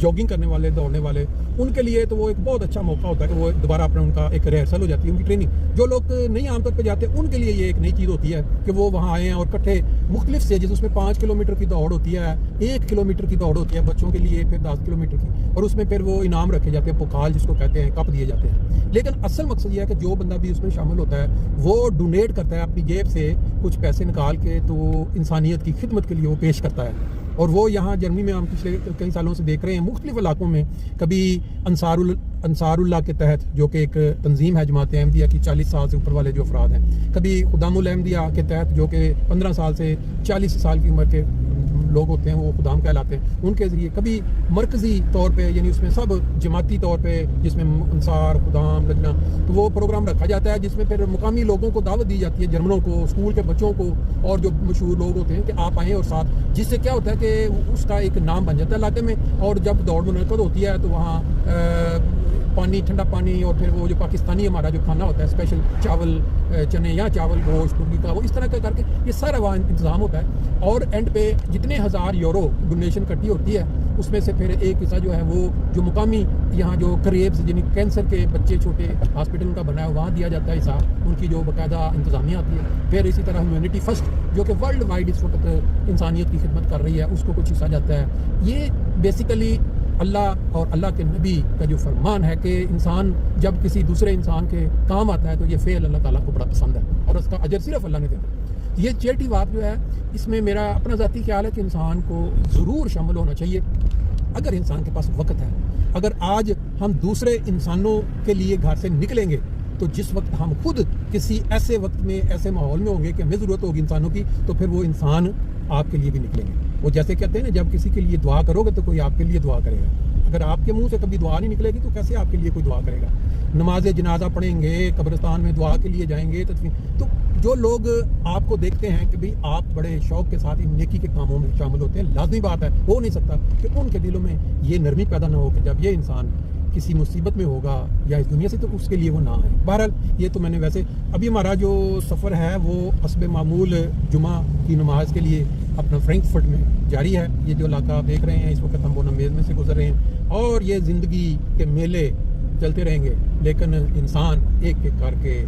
Jogging کرنے والے دوڑنے والے ان کے لیے تو وہ ایک بہت اچھا موقع ہوتا ہے کہ وہ دوبارہ اپنا ان کا ایک ریہرسل ہو جاتی ہے ان کی ٹریننگ. جو لوگ نہیں عام طور پہ جاتے ان کے لیے یہ ایک نئی چیز ہوتی ہے کہ وہ وہاں آئے ہیں اور کٹھے مختلف سٹیجز اس میں 5 کلومیٹر کی دوڑ ہوتی ہے, 1 کلومیٹر کی دوڑ ہوتی ہے بچوں کے لیے, پھر 10 کلومیٹر کی, اور اس میں پھر وہ انعام رکھے جاتے ہیں, پوکال جس کو کہتے ہیں, کپ دیے جاتے ہیں. لیکن اصل مقصد یہ ہے کہ جو بندہ بھی اس میں شامل ہوتا ہے وہ ڈونیٹ کرتا ہے اپنی جیب سے کچھ پیسے نکال کے, تو انسانیت کی خدمت کے لیے وہ پیش کرتا ہے. اور وہ یہاں جرمنی میں ہم پچھلے کئی سالوں سے دیکھ رہے ہیں مختلف علاقوں میں, کبھی انصار اللہ کے تحت جو کہ ایک تنظیم ہے جماعت احمدیہ کی 40 سال سے اوپر والے جو افراد ہیں, کبھی خدام الاحمدیہ کے تحت جو کہ 15 سال سے 40 سال کی عمر کے لوگ ہوتے ہیں, وہ خدام کہلاتے ہیں, ان کے ذریعے, کبھی مرکزی طور پہ یعنی اس میں سب جماعتی طور پہ جس میں انصار, خدام, لجنہ, تو وہ پروگرام رکھا جاتا ہے جس میں پھر مقامی لوگوں کو دعوت دی جاتی ہے, جرمنوں کو, اسکول کے بچوں کو, اور جو مشہور لوگ ہوتے ہیں کہ آپ آئیں اور ساتھ, جس سے کیا ہوتا ہے کہ اس کا ایک نام بن جاتا ہے علاقے میں. اور جب دوڑ منعقد ہوتی ہے تو وہاں پانی, ٹھنڈا پانی, اور پھر وہ جو پاکستانی ہمارا جو کھانا ہوتا ہے اسپیشل چاول, چنے یا چاول, گوشت, مرغی کا, وہ اس طرح کا کر کے یہ سارا وہاں انتظام ہوتا ہے. اور اینڈ پہ جتنے 1000 یورو ڈونیشن کٹی ہوتی ہے اس میں سے پھر ایک حصہ جو ہے وہ جو مقامی یہاں جو کریبس یعنی کینسر کے بچے چھوٹے ہاسپٹل کا بنا ہے وہاں دیا جاتا ہے حصہ, ان کی جو باقاعدہ انتظامیہ آتی ہے. پھر اسی طرح ہیومینٹی فرسٹ جو کہ ورلڈ وائڈ اس وقت انسانیت کی خدمت کر رہی ہے, اس کو کچھ حصہ جاتا ہے. یہ بیسیکلی اللہ اور اللہ کے نبی کا جو فرمان ہے کہ انسان جب کسی دوسرے انسان کے کام آتا ہے تو یہ فعل اللہ تعالیٰ کو بڑا پسند ہے اور اس کا اجر صرف اللہ نے دیتا ہے. یہ چیریٹی واک جو ہے اس میں میرا اپنا ذاتی خیال ہے کہ انسان کو ضرور شامل ہونا چاہیے اگر انسان کے پاس وقت ہے. اگر آج ہم دوسرے انسانوں کے لیے گھر سے نکلیں گے تو جس وقت ہم خود کسی ایسے وقت میں, ایسے ماحول میں ہوں گے کہ ہمیں ضرورت ہوگی انسانوں کی, تو پھر وہ انسان آپ کے لیے بھی نکلیں گے. وہ جیسے کہتے ہیں نا, جب کسی کے لیے دعا کرو گے تو کوئی آپ کے لیے دعا کرے گا. اگر آپ کے منہ سے کبھی دعا نہیں نکلے گی تو کیسے آپ کے لیے کوئی دعا کرے گا. نماز جنازہ پڑھیں گے, قبرستان میں دعا کے لیے جائیں گے, تو جو لوگ آپ کو دیکھتے ہیں کہ بھئی آپ بڑے شوق کے ساتھ ان نیکی کے کاموں میں شامل ہوتے ہیں, لازمی بات ہے, ہو نہیں سکتا کہ ان کے دلوں میں یہ نرمی پیدا نہ ہو کہ جب یہ انسان کسی مصیبت میں ہوگا یا اس دنیا سے تو اس کے لیے وہ نہ آئے. بہرحال یہ تو میں نے ویسے ابھی ہمارا جو سفر ہے وہ حسب معمول جمعہ کی نماز کے لیے اپنا فرینکفرٹ میں جاری ہے. یہ جو علاقہ آپ دیکھ رہے ہیں اس وقت ہم بونامیز میں سے گزر رہے ہیں, اور یہ زندگی کے میلے چلتے رہیں گے, لیکن انسان ایک ایک کر کے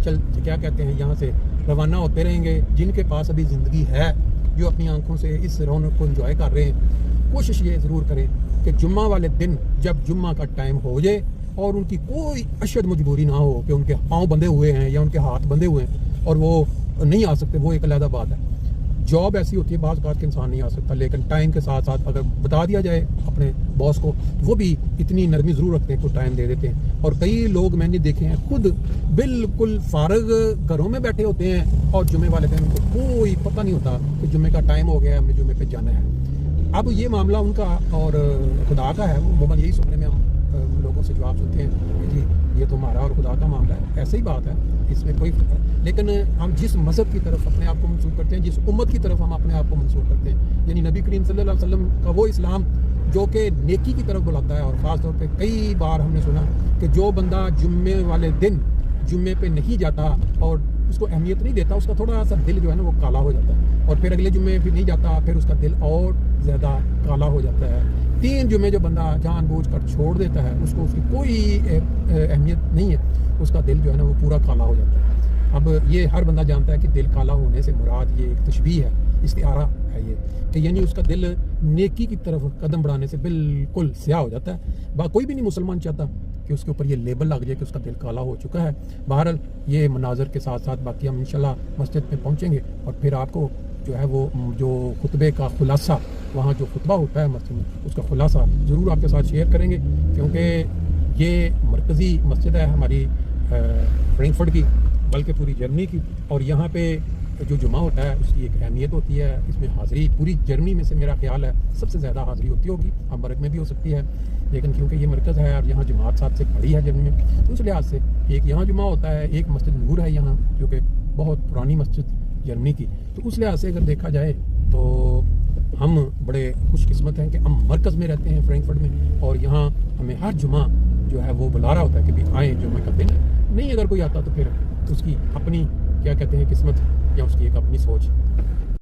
کیا کہتے ہیں یہاں سے روانہ ہوتے رہیں گے. جن کے پاس ابھی زندگی ہے, جو اپنی آنکھوں سے اس رونق کو انجوائے کر رہے ہیں, کوشش یہ ضرور کریں کہ جمعہ والے دن جب جمعہ کا ٹائم ہو جائے اور ان کی کوئی اشد مجبوری نہ ہو کہ ان کے پاؤں بندھے ہوئے ہیں یا ان کے ہاتھ بندھے ہوئے ہیں اور وہ نہیں آ سکتے, وہ ایک علیحدہ بات ہے. جاب ایسی ہوتی ہے بعض اوقات کے انسان نہیں آ سکتا, لیکن ٹائم کے ساتھ ساتھ اگر بتا دیا جائے اپنے باس کو, وہ بھی اتنی نرمی ضرور رکھتے ہیں, کوئی ٹائم دے دیتے ہیں. اور کئی لوگ میں نے دیکھے ہیں خود بالکل فارغ گھروں میں بیٹھے ہوتے ہیں اور جمعے والے دن ان کو کوئی پتہ نہیں ہوتا کہ جمعے کا ٹائم ہو گیا ہے, ہمیں جمعے پہ جانا ہے. اب یہ معاملہ ان کا اور خدا کا ہے, وہ عموماً یہی سننے میں ہم لوگوں سے جواب سنتے ہیں کہ جی یہ تو ہمارا اور خدا کا معاملہ ہے. ایسے ہی بات ہے, اس میں کوئی لیکن ہم جس مذہب کی طرف اپنے آپ کو منسوخ کرتے ہیں, جس امت کی طرف ہم اپنے آپ کو منسوخ کرتے ہیں, یعنی نبی کریم صلی اللہ علیہ وسلم کا وہ اسلام جو کہ نیکی کی طرف بلاتا ہے. اور خاص طور پہ کئی بار ہم نے سنا کہ جو بندہ جمعے والے دن جمعے پہ نہیں جاتا اور اس کو اہمیت نہیں دیتا, اس کا تھوڑا سا دل جو ہے نا وہ کالا ہو جاتا ہے, اور پھر اگلے جمعے پھر نہیں جاتا, پھر اس کا دل اور زیادہ کالا ہو جاتا ہے. 3 جمعے جو بندہ جان بوجھ کر چھوڑ دیتا ہے, اس کو اس کی کوئی اہمیت نہیں ہے, اس کا دل جو ہے نا وہ پورا کالا ہو جاتا ہے. اب یہ ہر بندہ جانتا ہے کہ دل کالا ہونے سے مراد یہ ایک تشبیہ ہے, استعارہ ہے یہ, کہ یعنی اس کا دل نیکی کی طرف قدم بڑھانے سے بالکل سیاہ ہو جاتا ہے. کوئی بھی نہیں مسلمان چاہتا کہ اس کے اوپر یہ لیبل لگ جائے کہ اس کا دل کالا ہو چکا ہے. بہرحال یہ مناظر کے ساتھ ساتھ باقی ہم انشاءاللہ مسجد میں پہنچیں گے اور پھر آپ کو جو ہے وہ جو خطبے کا خلاصہ, وہاں جو خطبہ ہوتا ہے مسجد میں, اس کا خلاصہ ضرور آپ کے ساتھ شیئر کریں گے, کیونکہ یہ مرکزی مسجد ہے ہماری فرینکفرٹ کی, بلکہ پوری جرمنی کی. اور یہاں پہ جو جمعہ ہوتا ہے اس کی ایک اہمیت ہوتی ہے. اس میں حاضری پوری جرمنی میں سے میرا خیال ہے سب سے زیادہ حاضری ہوتی ہوگی, اب مرگ میں بھی ہو سکتی ہے, لیکن کیونکہ یہ مرکز ہے اور یہاں جماعت ساتھ سے کھڑی ہے جرمنی میں, تو اس لحاظ سے ایک یہاں جمعہ ہوتا ہے, ایک مسجد نور ہے یہاں جو کہ بہت پرانی مسجد جرمنی کی. تو اس لحاظ سے اگر دیکھا جائے تو ہم بڑے خوش قسمت ہیں کہ ہم مرکز میں رہتے ہیں فرینکفرٹ میں, اور یہاں ہمیں ہر جمعہ جو ہے وہ بلا رہا ہوتا ہے کہ بھی آئیں جمعہ کا دن. نہیں اگر کوئی آتا تو پھر اس کی اپنی کیا کہتے ہیں قسمت یا اس کی ایک اپنی سوچ.